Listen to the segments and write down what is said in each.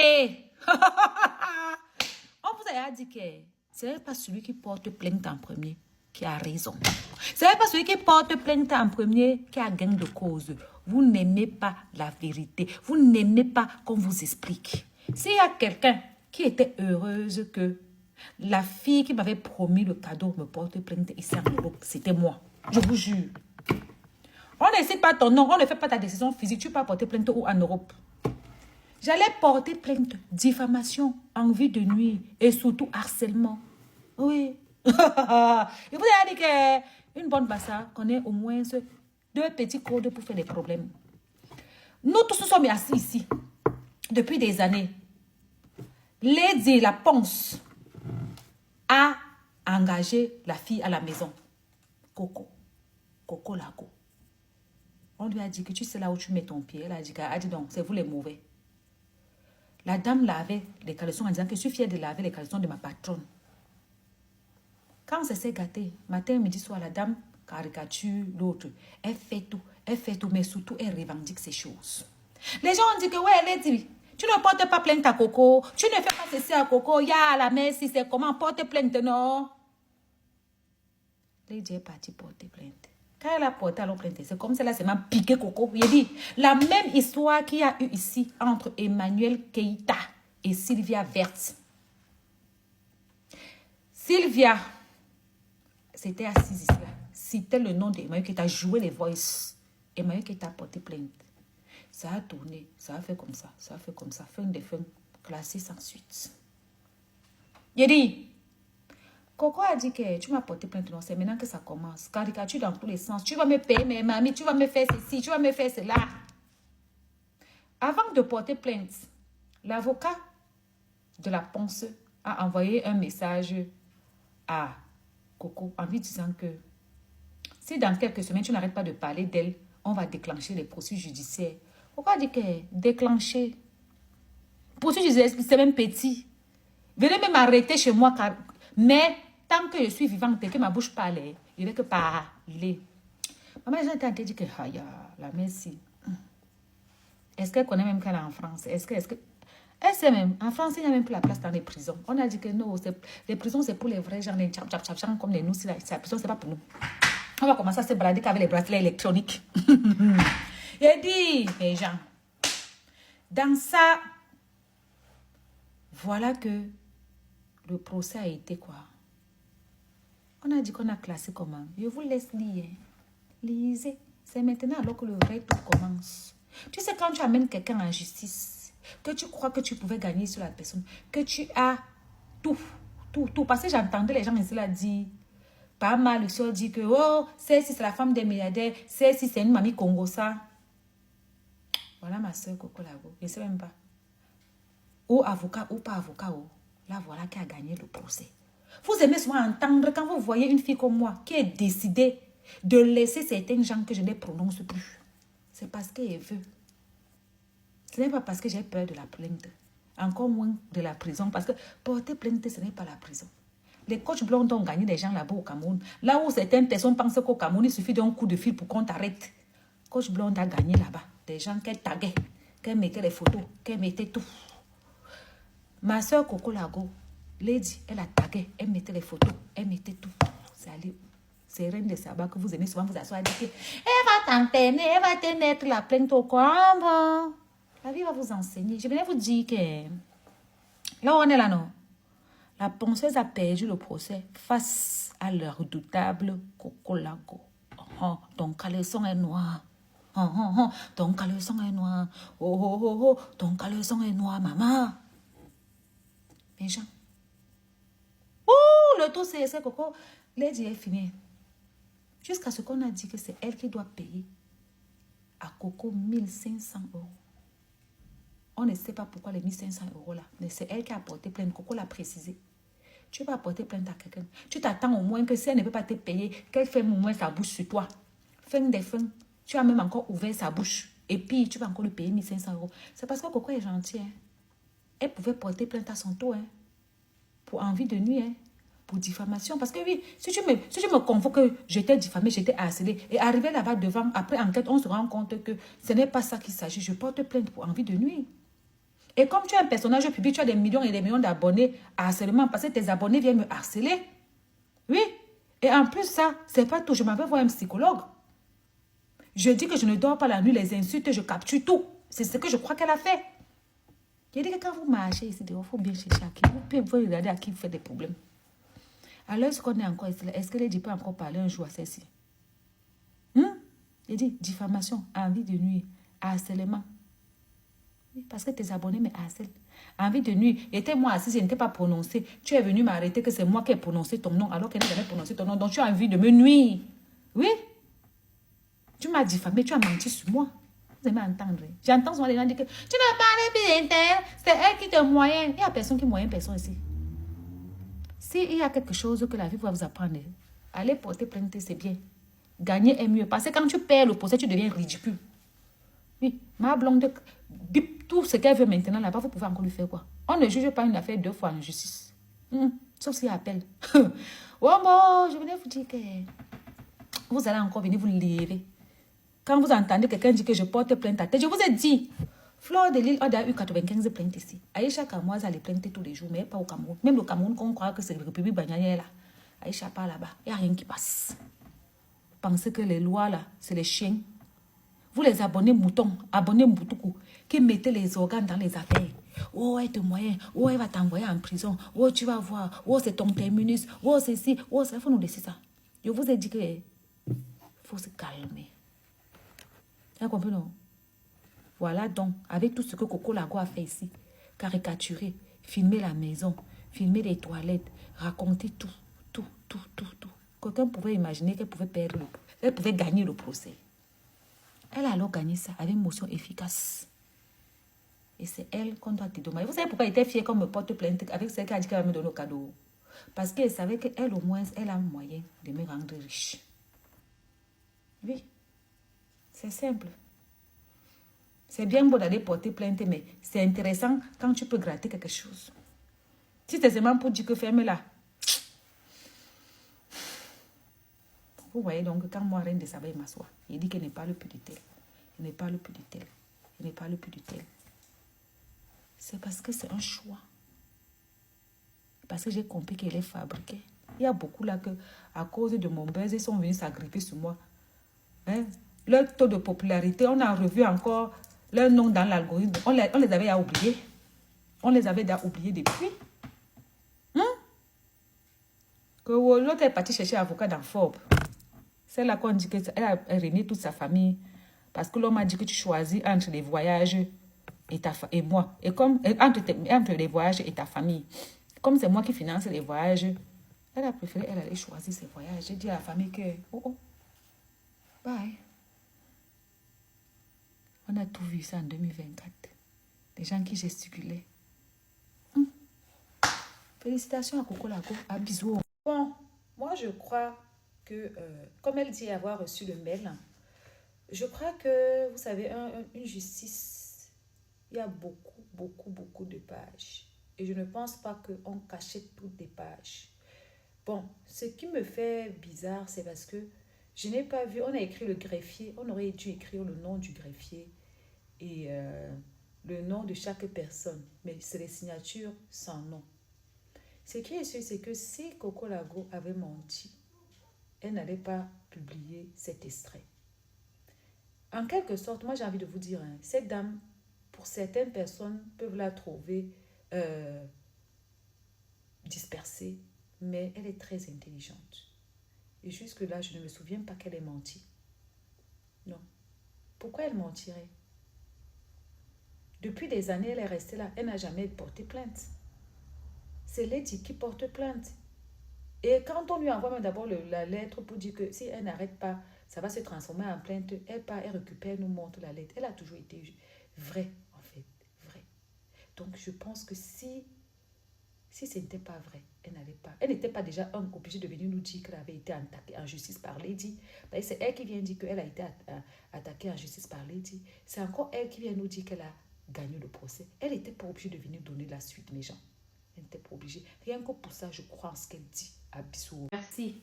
vérité. On vous a dit que ce n'est pas celui qui porte plainte en premier qui a raison. Ce n'est pas celui qui porte plainte en premier qui a gain de cause. Vous n'aimez pas la vérité. Vous n'aimez pas qu'on vous explique. S'il y a quelqu'un qui était heureuse que la fille qui m'avait promis le cadeau me porte plainte ici en Europe, c'était moi. Je vous jure. On ne cite pas ton nom, on ne fait pas ta décision physique. Tu peux pas porter plainte où en Europe? J'allais porter plainte, diffamation, envie de nuire et surtout harcèlement. Oui. Il vous a dit qu'une bonne bassa connaît au moins 2 petits codes pour faire des problèmes. Nous tous nous sommes assis ici depuis des années. Lady la Ponce a engagé la fille à la maison. Coco Lago. On lui a dit que tu sais là où tu mets ton pied. Elle a dit donc, c'est vous les mauvais. La dame lavait les caleçons en disant que je suis fière de laver les caleçons de ma patronne. Quand ça s'est gâté, matin, midi, soir, la dame caricature l'autre. Elle fait tout, mais surtout, elle revendique ces choses. Les gens ont dit que, ouais, elle est dit, tu ne portes pas plainte à Coco, tu ne fais pas ceci à Coco, il y a la mère, si c'est comment, porte plainte, non? Lady est partie porter plainte. Quand elle a porté à l'eau plainte, c'est comme cela, c'est m'a piqué Coco. Il a dit, la même histoire qu'il y a eu ici entre Emmanuel Keïta et Sylvia Verts. Sylvia, c'était assise ici, c'était le nom d'Emmanuel qui t'a joué les voices. Emmanuel qui t'a porté plainte. Ça a tourné, ça a fait comme ça, fin de fin, classé sans suite. Il a dit, Coco a dit que tu m'as porté plainte, non, c'est maintenant que ça commence. Caricature dans tous les sens. Tu vas me payer mes mamies, tu vas me faire ceci, tu vas me faire cela. Avant de porter plainte, l'avocat de la Ponce a envoyé un message à Coco en lui disant que si dans quelques semaines tu n'arrêtes pas de parler d'elle, on va déclencher les procédures judiciaires. Coco a dit que déclencher procédure judiciaire, c'est même petit. Venez même arrêter chez moi, mais tant que je suis vivante et que ma bouche parle, il ne veut que parler. Maman, les gens étaient en train de dire que la merci. Est-ce qu'elle connaît même qu'elle est en France? Est-ce que elle sait même, en France, il n'y a même plus la place dans les prisons. On a dit que non, les prisons, c'est pour les vrais gens, les tchap, comme les nous, la prison, c'est pas pour nous. On va commencer à se balader avec les bracelets électroniques. Il dit, les gens, dans ça, voilà que le procès a été quoi? On a dit qu'on a classé comment? Je vous laisse lire. Lisez. C'est maintenant alors que le vrai tour commence. Tu sais, quand tu amènes quelqu'un en justice, que tu crois que tu pouvais gagner sur la personne, que tu as tout. Parce que j'entendais les gens ici là dire, pas mal, le soeur dit que, oh, c'est si c'est la femme des milliardaires, c'est si c'est une mamie Congo, ça. Voilà ma soeur Coco Lago. Je ne sais même pas. Ou avocat ou pas avocat, oh. Là, voilà qui a gagné le procès. Vous aimez souvent entendre quand vous voyez une fille comme moi qui est décidée de laisser certains gens que je ne prononce plus. C'est parce qu'elle veut. Ce n'est pas parce que j'ai peur de la plainte. Encore moins de la prison. Parce que porter plainte, ce n'est pas la prison. Les coachs blonds ont gagné des gens là-bas au Cameroun. Là où certaines personnes pensent qu'au Cameroun, il suffit d'un coup de fil pour qu'on t'arrête. Coach blonde a gagné là-bas. Des gens qu'elle taguait, qu'elle mettait les photos, qu'elle mettait tout. Ma soeur Coco Lago, Lady, elle a tagué, elle mettait les photos, elle mettait tout. C'est Reine de Saba que vous aimez souvent vous asseoir et dire elle va t'enterrer, elle va te mettre la plainte au corps. Bon. La vie va vous enseigner. Je venais vous dire que là où on est là, non? La ponceuse a perdu le procès face à le redoutable Coco Lago. Ton caleçon est noir. Ton caleçon est noir. Ton caleçon est noir, maman. Les gens. Le taux c'est Coco. Lady est fini. Jusqu'à ce qu'on a dit que c'est elle qui doit payer à Coco 1500 €. On ne sait pas pourquoi les 1500 € là. Mais c'est elle qui a porté plainte. Coco l'a précisé. Tu vas porter plainte à quelqu'un. Tu t'attends au moins que si elle ne peut pas te payer, qu'elle ferme au moins sa bouche sur toi. Fin des fins. Tu as même encore ouvert sa bouche. Et puis, tu vas encore lui payer 1500 €. C'est parce que Coco est gentille. Hein. Elle pouvait porter plainte à son tour. Hein. Pour envie de nuire. Hein. Pour diffamation. Parce que oui, si tu me convoques que j'étais diffamée, j'étais harcelée, et arrivé là-bas devant, après enquête, on se rend compte que ce n'est pas ça qu'il s'agit. Je porte plainte pour envie de nuire. Et comme tu es un personnage public, tu as des millions et des millions d'abonnés, harcèlement, parce que tes abonnés viennent me harceler. Oui. Et en plus, ça, c'est pas tout. Je m'avais voir un psychologue. Je dis que je ne dors pas la nuit, les insultes, je capture tout. C'est ce que je crois qu'elle a fait. Je dis que quand vous marchez ici, il faut bien chercher à qui. Vous pouvez regarder à qui vous fait des problèmes. Alors, est-ce qu'on est encore ici? Est-ce que Lady peut encore parler un jour à celle-ci? Il dit diffamation, envie de nuire, harcèlement. Oui, parce que tes abonnés me harcèlent. Envie de nuire. Était moi assise, je n'étais pas prononcée. Tu es venu m'arrêter que c'est moi qui ai prononcé ton nom alors qu'elle n'a jamais prononcé ton nom. Donc tu as envie de me nuire. Oui. Tu m'as diffamé, tu as menti sur moi. Vous aimez entendre. J'entends souvent les gens dire que tu n'as pas les d'internet. C'est elle qui te moyenne. Il n'y a personne qui moyenne personne ici. S'il y a quelque chose que la vie va vous apprendre, allez porter plainte, c'est bien. Gagner est mieux. Parce que quand tu perds le procès, tu deviens ridicule. Oui, ma blonde, bip, tout ce qu'elle veut maintenant là-bas, vous pouvez encore lui faire quoi? On ne juge pas une affaire 2 fois en justice. Sauf s'il appelle. Oh bon, je venais vous dire que vous allez encore venir vous lever. Quand vous entendez quelqu'un dire que je porte plainte à tête, je vous ai dit, Fleur de Lille, on a eu 95 plaintes ici. Aïcha Kamoise, elle est plainte tous les jours, mais pas au Cameroun. Même le Cameroun, qu'on croit que c'est la République bananière là. Aïcha part là-bas, il n'y a rien qui passe. Pensez que les lois là, c'est les chiens. Vous les abonnés moutons, abonnés moutoukou, qui mettez les organes dans les affaires. Oh, elle te moyen. Oh, elle va t'envoyer en prison. Oh, tu vas voir. Oh, c'est ton terminus. Oh, c'est ci. Oh, ça, il faut nous laisser ça. Je vous ai dit que faut se calmer. Vous comprenez, non? Voilà donc, avec tout ce que Coco Lago a fait ici, caricaturer, filmer la maison, filmer les toilettes, raconter tout. Quelqu'un pouvait imaginer qu'elle pouvait perdre, elle pouvait gagner le procès. Elle a alors gagné ça avec une motion efficace. Et c'est elle qu'on doit dédommager. Vous savez pourquoi elle était fière qu'on me porte plainte avec celle qui a dit qu'elle va me donner le cadeau? Parce qu'elle savait qu'elle, au moins, elle a un moyen de me rendre riche. Oui. C'est simple. C'est bien beau d'aller porter plainte, mais c'est intéressant quand tu peux gratter quelque chose. Si c'est seulement pour dire que ferme-la. Vous voyez donc, quand moi, Reine de Saba, il m'assoit, il dit qu'elle n'est pas le plus de tel. Il n'est pas le plus de tel. Il n'est pas le plus de tel. C'est parce que c'est un choix. Parce que j'ai compris qu'elle est fabriquée. Il y a beaucoup là que, à cause de mon buzz, ils sont venus s'agripper sur moi. Hein? Leur taux de popularité, on a revu encore leur nom dans l'algorithme. On les avait oubliés. On les avait oubliés depuis. Que l'autre est parti chercher avocat dans Forbes. C'est là qu'on dit qu'elle a régné toute sa famille. Parce que l'homme a dit que tu choisis entre les voyages et moi. Et comme entre les voyages et ta famille. Comme c'est moi qui finance les voyages, elle a préféré, elle allait choisir ses voyages. J'ai dit à la famille que, bye. On a tout vu ça en 2024. Des gens qui gesticulaient. Félicitations à Coco Lago, à bisous. Bon, moi je crois que, comme elle dit avoir reçu le mail, je crois que, vous savez, une justice, il y a beaucoup de pages. Et je ne pense pas qu'on cachette toutes les pages. Bon, ce qui me fait bizarre, c'est parce que je n'ai pas vu, on a écrit le greffier, on aurait dû écrire le nom du greffier et le nom de chaque personne, mais c'est les signatures sans nom. Ce qui est sûr, c'est que si Coco Lago avait menti, elle n'allait pas publier cet extrait. En quelque sorte, moi j'ai envie de vous dire, cette dame, pour certaines personnes, peuvent la trouver dispersée, mais elle est très intelligente. Et jusque-là, je ne me souviens pas qu'elle ait menti. Non. Pourquoi elle mentirait? Depuis des années, elle est restée là. Elle n'a jamais porté plainte. C'est Lady qui porte plainte. Et quand on lui envoie même d'abord la lettre pour dire que si elle n'arrête pas, ça va se transformer en plainte, elle part, elle récupère, nous montre la lettre. Elle a toujours été vraie, en fait. Vraie. Donc, je pense que si ce n'était pas vrai, elle n'était pas déjà obligée de venir nous dire qu'elle avait été attaquée en justice par Lady. C'est elle qui vient dire qu'elle a été attaquée en justice par Lady. C'est encore elle qui vient nous dire qu'elle a gagné le procès. Elle n'était pas obligée de venir donner la suite, mes gens. Elle n'était pas obligée. Rien que pour ça, je crois en ce qu'elle dit. À bisous. Merci.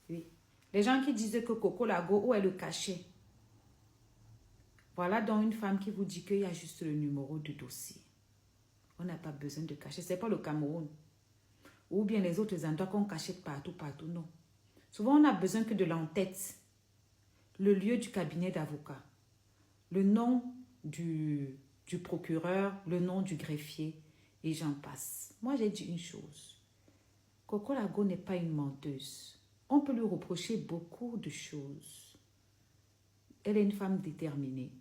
Oui. Les gens qui disaient que Coco Lago, où est le cachet? Voilà donc une femme qui vous dit qu'il y a juste le numéro du dossier. On n'a pas besoin de cacher. Ce n'est pas le Cameroun. Ou bien les autres endroits qu'on cachette partout, non. Souvent, on n'a besoin que de l'en-tête, le lieu du cabinet d'avocat, le nom du procureur, le nom du greffier, et j'en passe. Moi, j'ai dit une chose. Coco Lago n'est pas une menteuse. On peut lui reprocher beaucoup de choses. Elle est une femme déterminée.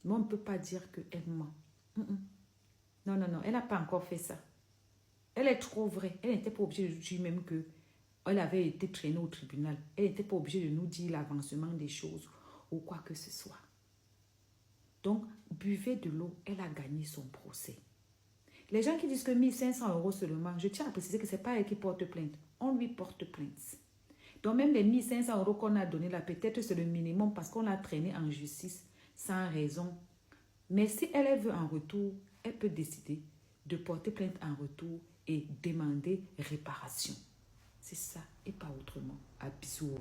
Mais on ne peut pas dire qu'elle ment. Non, non, non, elle n'a pas encore fait ça. Elle est trop vraie. Elle n'était pas obligée de dire même qu'elle avait été traînée au tribunal. Elle n'était pas obligée de nous dire l'avancement des choses ou quoi que ce soit. Donc, buvez de l'eau. Elle a gagné son procès. Les gens qui disent que 1500 € seulement, je tiens à préciser que ce n'est pas elle qui porte plainte. On lui porte plainte. Donc, même les 1500 € qu'on a donné là, peut-être c'est le minimum parce qu'on l'a traîné en justice sans raison. Mais si elle veut en retour, elle peut décider de porter plainte en retour et demander réparation. C'est ça et pas autrement. À bisous.